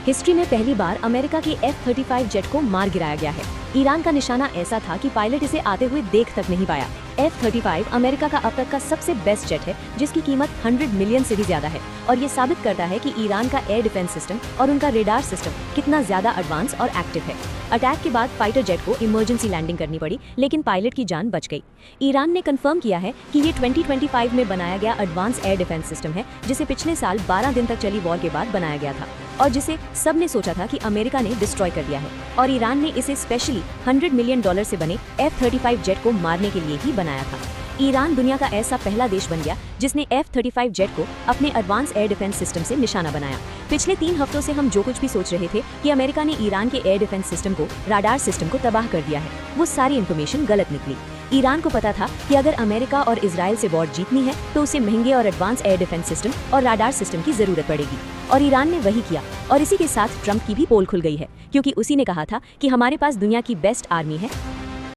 History में पहली बार America के F-35 जेट को मार गिराया गया है। ईरान का निशाना ऐसा था कि पायलट इसे आते हुए देख तक नहीं पाया। F-35 अमेरिका का अब तक का सबसे बेस्ट जेट है, जिसकी कीमत 100 मिलियन से भी ज्यादा है, और ये साबित करता है कि ईरान का एयर डिफेंस सिस्टम और उनका रेडार सिस्टम कितना ज्यादा एडवांस और एक्टिव है। अटैक के बाद फाइटर जेट को इमरजेंसी लैंडिंग करनी पड़ी, लेकिन पायलट की जान बच गई। ईरान ने कंफर्म किया है कि ये 2025 में बनाया गया एडवांस एयर डिफेंस सिस्टम है, जिसे पिछले साल 12 दिन तक चली वॉर के बाद बनाया गया था, और जिसे सबने सोचा था कि अमेरिका ने डिस्ट्रॉय कर दिया है, और ईरान ने इसे स्पेशली $100 मिलियन से बने F-35 जेट को मारने के लिए ही बनाया था। ईरान दुनिया का ऐसा पहला देश बन गया जिसने F-35 जेट को अपने एडवांस एयर डिफेंस सिस्टम से निशाना बनाया। पिछले 3 हफ्तों से हम जो कुछ भी सोच रहे थे कि अमेरिका ने ईरान के एयर डिफेंस सिस्टम को, राडार सिस्टम को तबाह कर दिया है, वो सारी इन्फॉर्मेशन गलत निकली। ईरान को पता था कि अगर अमेरिका और इजराइल से वॉर जीतनी है तो उसे महंगे और एडवांस एयर डिफेंस सिस्टम और राडार सिस्टम की जरूरत पड़ेगी, और ईरान ने वही किया। और इसी के साथ ट्रंप की भी पोल खुल गई है, क्योंकि उसी ने कहा था कि हमारे पास दुनिया की बेस्ट आर्मी है,